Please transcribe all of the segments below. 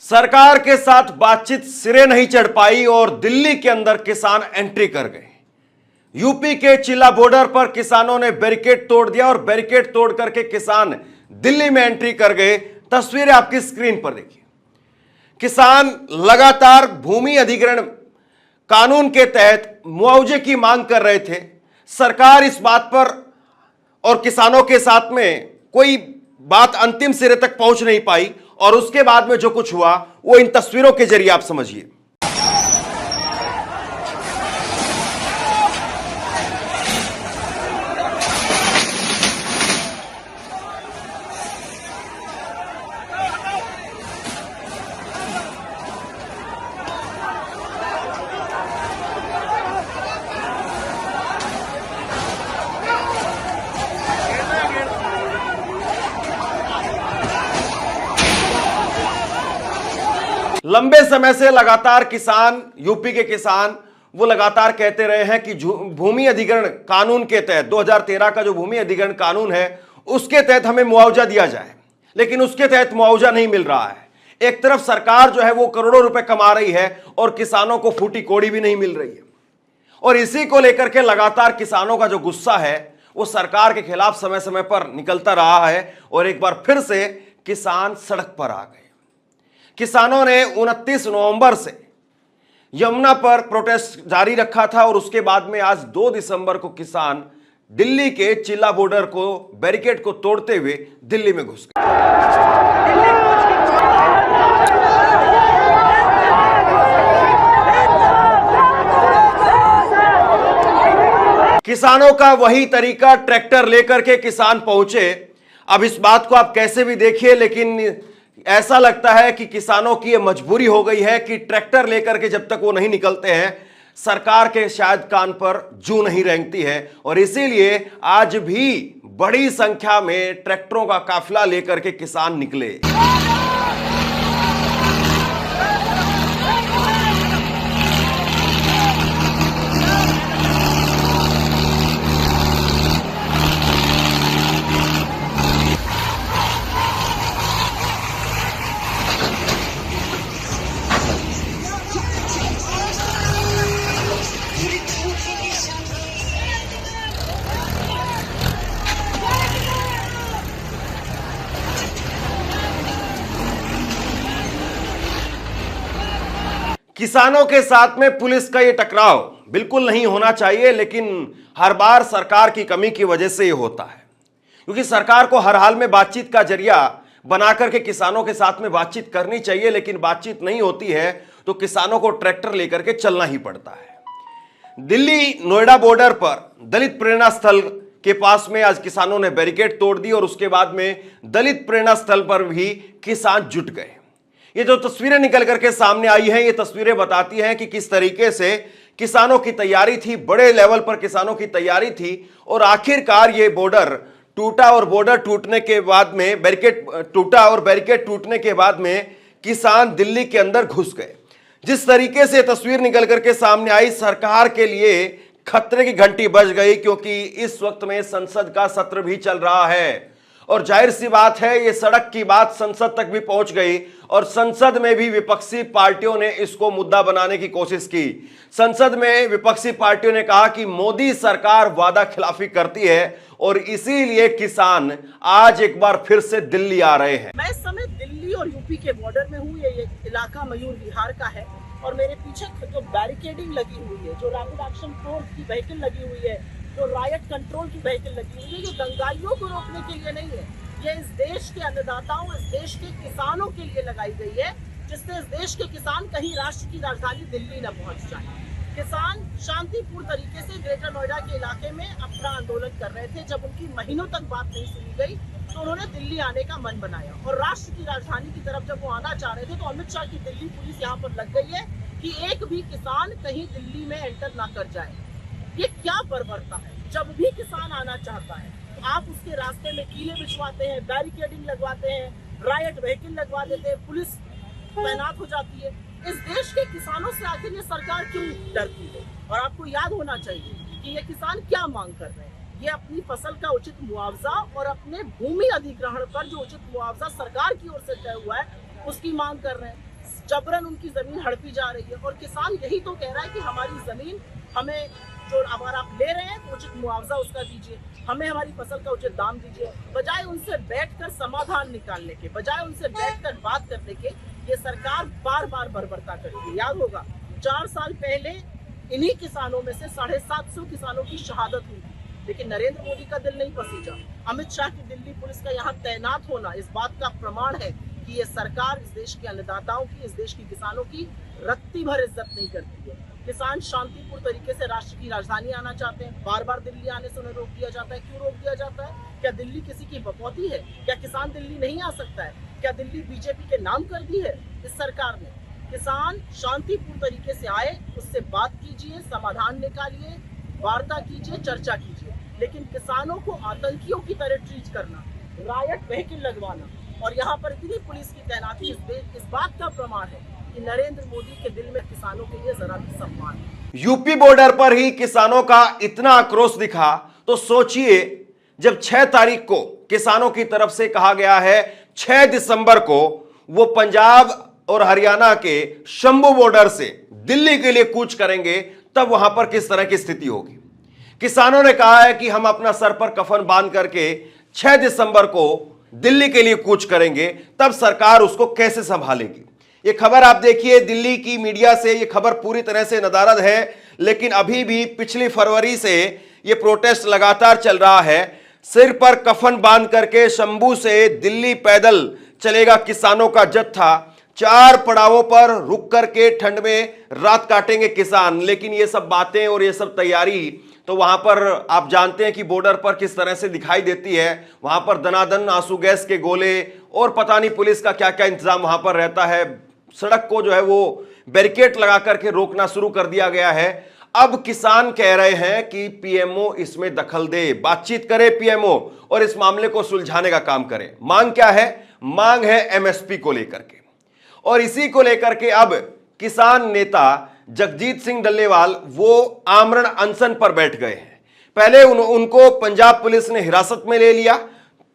सरकार के साथ बातचीत सिरे नहीं चढ़ पाई और दिल्ली के अंदर किसान एंट्री कर गए। यूपी के चिल्ला बॉर्डर पर किसानों ने बैरिकेड तोड़ दिया और बैरिकेड तोड़ करके किसान दिल्ली में एंट्री कर गए। तस्वीरें आपकी स्क्रीन पर देखिए। किसान लगातार भूमि अधिग्रहण कानून के तहत मुआवजे की मांग कर रहे थे। सरकार इस बात पर और किसानों के साथ में कोई बात अंतिम सिरे तक पहुंच नहीं पाई और उसके बाद में जो कुछ हुआ वो इन तस्वीरों के जरिए आप समझिए। लंबे समय से लगातार किसान, यूपी के किसान वो लगातार कहते रहे हैं कि भूमि अधिग्रहण कानून के तहत 2013 का जो भूमि अधिग्रहण कानून है उसके तहत हमें मुआवजा दिया जाए, लेकिन उसके तहत मुआवजा नहीं मिल रहा है। एक तरफ सरकार जो है वो करोड़ों रुपए कमा रही है और किसानों को फूटी कोड़ी भी नहीं मिल रही है। और इसी को लेकर के लगातार किसानों का जो गुस्सा है वो सरकार के खिलाफ समय समय पर निकलता रहा है और एक बार फिर से किसान सड़क पर आ गए। किसानों ने 29 नवंबर से यमुना पर प्रोटेस्ट जारी रखा था और उसके बाद में आज 2 दिसंबर को किसान दिल्ली के चिल्ला बॉर्डर को बैरिकेड को तोड़ते हुए दिल्ली में घुस गए। किसानों का वही तरीका, ट्रैक्टर लेकर के किसान पहुंचे। अब इस बात को आप कैसे भी देखिए, लेकिन ऐसा लगता है कि किसानों की यह मजबूरी हो गई है कि ट्रैक्टर लेकर के जब तक वो नहीं निकलते हैं सरकार के शायद कान पर जू नहीं रेंगती है और इसीलिए आज भी बड़ी संख्या में ट्रैक्टरों का काफिला लेकर के किसान निकले। किसानों के साथ में पुलिस का यह टकराव बिल्कुल नहीं होना चाहिए, लेकिन हर बार सरकार की कमी की वजह से यह होता है, क्योंकि सरकार को हर हाल में बातचीत का जरिया बनाकर के किसानों के साथ में बातचीत करनी चाहिए, लेकिन बातचीत नहीं होती है तो किसानों को ट्रैक्टर लेकर के चलना ही पड़ता है। दिल्ली नोएडा बॉर्डर पर दलित प्रेरणा स्थल के पास में आज किसानों ने बैरिकेड तोड़ दी और उसके बाद में दलित प्रेरणा स्थल पर भी किसान जुट गए। ये जो तस्वीरें निकल करके सामने आई हैं, ये तस्वीरें बताती हैं कि किस तरीके से किसानों की तैयारी थी, बड़े लेवल पर किसानों की तैयारी थी और आखिरकार ये बॉर्डर टूटा और बॉर्डर टूटने के बाद में बैरिकेड टूटा और बैरिकेड टूटने के बाद में किसान दिल्ली के अंदर घुस गए। जिस तरीके से तस्वीर निकल करके सामने आई, सरकार के लिए खतरे की घंटी बज गई, क्योंकि इस वक्त में संसद का सत्र भी चल रहा है और जाहिर सी बात है ये सड़क की बात संसद तक भी पहुंच गई और संसद में भी विपक्षी पार्टियों ने इसको मुद्दा बनाने की कोशिश की। संसद में विपक्षी पार्टियों ने कहा कि मोदी सरकार वादा खिलाफी करती है और इसीलिए किसान आज एक बार फिर से दिल्ली आ रहे हैं। मैं इस समय दिल्ली और यूपी के बॉर्डर में हूँ। ये इलाका मयूर विहार का है और मेरे पीछे जो बैरिकेडिंग लगी हुई है, जो रैपिड एक्शन फोर्स की व्हीकल लगी हुई है, जो रायट कंट्रोल की व्हीकल लगी हुई है, ये दंगाइयों को रोकने के लिए नहीं है, ये इस देश के अन्नदाताओं, इस देश के किसानों के लिए लगाई गई है, जिससे इस देश के किसान कहीं राष्ट्र की राजधानी दिल्ली न पहुंच जाए। किसान शांतिपूर्ण तरीके से ग्रेटर नोएडा के इलाके में अपना आंदोलन कर रहे थे। जब उनकी महीनों तक बात नहीं सुनी गई तो उन्होंने दिल्ली आने का मन बनाया और राष्ट्र की राजधानी की तरफ जब वो आना चाह रहे थे तो अमित शाह की दिल्ली पुलिस यहाँ पर लग गई है कि एक भी किसान कहीं दिल्ली में एंटर ना कर जाए। ये क्या बर्बरता है? जब भी किसान आना चाहता है तो आप उसके रास्ते में कीले बिछवाते हैं, बैरिकेडिंग लगवाते हैं, रायट व्हीकल लगवा देते हैं, पुलिस तैनात हो जाती है। इस देश के किसानों से आखिर ये सरकार क्यों डरती है? और आपको याद होना चाहिए कि ये किसान क्या मांग कर रहे हैं। ये अपनी फसल का उचित मुआवजा और अपने भूमि अधिग्रहण पर जो उचित मुआवजा सरकार की ओर से तय हुआ है उसकी मांग कर रहे हैं। जबरन उनकी जमीन हड़पी जा रही है और किसान यही तो कह रहा है कि हमारी जमीन हमें, जो अगर आप ले रहे हैं तो उचित मुआवजा उसका दीजिए, हमें हमारी फसल का उचित दाम दीजिए। बजाय उनसे बैठकर समाधान निकालने के, बजाय उनसे बैठकर बात करने के, ये सरकार बार बार बर्बरता करती है। याद होगा 4 साल पहले इन्हीं किसानों में से 750 किसानों की शहादत हुई, लेकिन नरेंद्र मोदी का दिल नहीं पसीजा। अमित शाह की दिल्ली पुलिस का यहाँ तैनात होना इस बात का प्रमाण है कि ये सरकार इस देश के अन्नदाताओं की, इस देश की किसानों की रत्ती भर इज्जत नहीं करती है। किसान शांतिपूर्ण तरीके से राष्ट्र की राजधानी आना चाहते हैं, बार बार दिल्ली आने से उन्हें रोक दिया जाता है। क्यों रोक दिया जाता है? क्या दिल्ली किसी की बकौती है? क्या किसान दिल्ली नहीं आ सकता है? क्या दिल्ली बीजेपी के नाम कर दी है इस सरकार ने? किसान शांतिपूर्ण तरीके से आए, उससे बात कीजिए, समाधान निकालिए, वार्ता कीजिए, चर्चा कीजिए। लेकिन किसानों को आतंकियों की तरह ट्रीट करना, रायट व्हीकल लगवाना और यहाँ पर इतनी पुलिस की तैनाती इस बात का प्रमाण है कि नरेंद्र मोदी के दिल में किसानों के लिए जरा भी सम्मान है। यूपी बॉर्डर पर ही किसानों का इतना आक्रोश दिखा तो सोचिए, जब 6 तारीख को किसानों की तरफ से कहा गया है 6 दिसंबर को वो पंजाब और हरियाणा के शंभू बॉर्डर से दिल्ली के लिए कूच करेंगे, तब वहां पर किस तरह की स्थिति होगी। किसानों ने कहा है कि हम अपना सर पर कफन बांध करके 6 दिसंबर को दिल्ली के लिए कूच करेंगे, तब सरकार उसको कैसे संभालेगी। ये खबर आप देखिए, दिल्ली की मीडिया से ये खबर पूरी तरह से नदारद है, लेकिन अभी भी पिछली फरवरी से ये प्रोटेस्ट लगातार चल रहा है। सिर पर कफन बांध करके शंभू से दिल्ली पैदल चलेगा किसानों का जत्था। 4 पड़ावों पर रुक करके ठंड में रात काटेंगे किसान। लेकिन ये सब बातें और ये सब तैयारी तो वहां पर आप जानते हैं कि बॉर्डर पर किस तरह से दिखाई देती है। वहां पर दनादन आंसू गैस के गोले और पता नहीं पुलिस का क्या क्या इंतजाम वहां पर रहता है। सड़क को जो है वो बैरिकेड लगा करके रोकना शुरू कर दिया गया है। अब किसान कह रहे हैं कि पीएमओ इसमें दखल दे, बातचीत करे पीएमओ और इस मामले को सुलझाने का काम करे। मांग क्या है? मांग है एमएसपी को लेकर के, और इसी को लेकर के अब किसान नेता जगजीत सिंह डल्लेवाल वो आमरण अनशन पर बैठ गए हैं। पहले उनको पंजाब पुलिस ने हिरासत में ले लिया,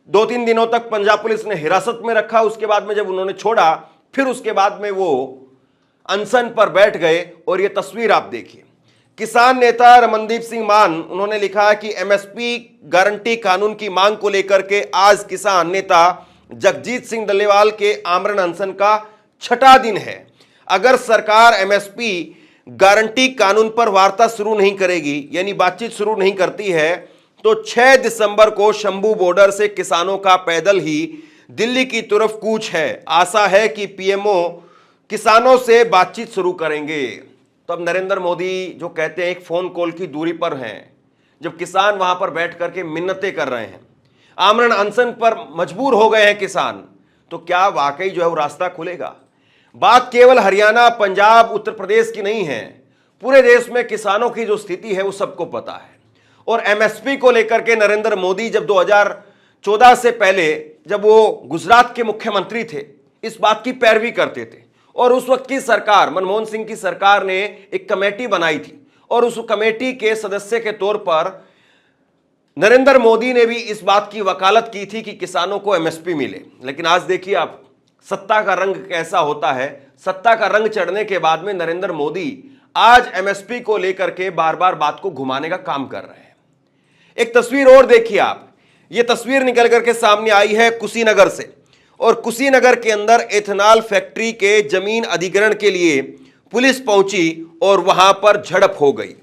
2-3 दिनों तक पंजाब पुलिस ने हिरासत में रखा। उसके बाद में जब उन्होंने छोड़ा, फिर उसके बाद में वो अनशन पर बैठ गए। और ये तस्वीर आप देखिए, किसान नेता रमनदीप सिंह मान, उन्होंने लिखा है कि एमएसपी गारंटी कानून की मांग को लेकर के आज किसान नेता जगजीत सिंह डल्लेवाल के आमरण अनशन का 6ठा दिन है। अगर सरकार एमएसपी गारंटी कानून पर वार्ता शुरू नहीं करेगी, यानी बातचीत शुरू नहीं करती है, तो 6 दिसंबर को शंभू बॉर्डर से किसानों का पैदल ही दिल्ली की तरफ कूच है। आशा है कि पीएमओ किसानों से बातचीत शुरू करेंगे। तो अब नरेंद्र मोदी जो कहते हैं एक फोन कॉल की दूरी पर हैं, जब किसान वहां पर बैठ करके मिन्नतें कर रहे हैं, आमरण अनशन पर मजबूर हो गए हैं किसान, तो क्या वाकई जो है वो रास्ता खुलेगा? बात केवल हरियाणा, पंजाब, उत्तर प्रदेश की नहीं है, पूरे देश में किसानों की जो स्थिति है वो सबको पता है। और एमएसपी को लेकर के नरेंद्र मोदी जब 2014 से पहले जब वो गुजरात के मुख्यमंत्री थे, इस बात की पैरवी करते थे। और उस वक्त की सरकार, मनमोहन सिंह की सरकार ने एक कमेटी बनाई थी और उस कमेटी के सदस्य के तौर पर नरेंद्र मोदी ने भी इस बात की वकालत की थी कि किसानों को एमएसपी मिले। लेकिन आज देखिए आप, सत्ता का रंग कैसा होता है। सत्ता का रंग चढ़ने के बाद में नरेंद्र मोदी आज एमएसपी को लेकर के बार बार बात को घुमाने का काम कर रहे हैं। एक तस्वीर और देखिए आप, यह तस्वीर निकल करके सामने आई है कुशीनगर से, और कुशीनगर के अंदर एथेनॉल फैक्ट्री के जमीन अधिग्रहण के लिए पुलिस पहुंची और वहां पर झड़प हो गई।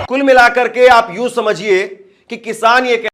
कुल मिलाकर के आप यूं समझिए कि किसान ये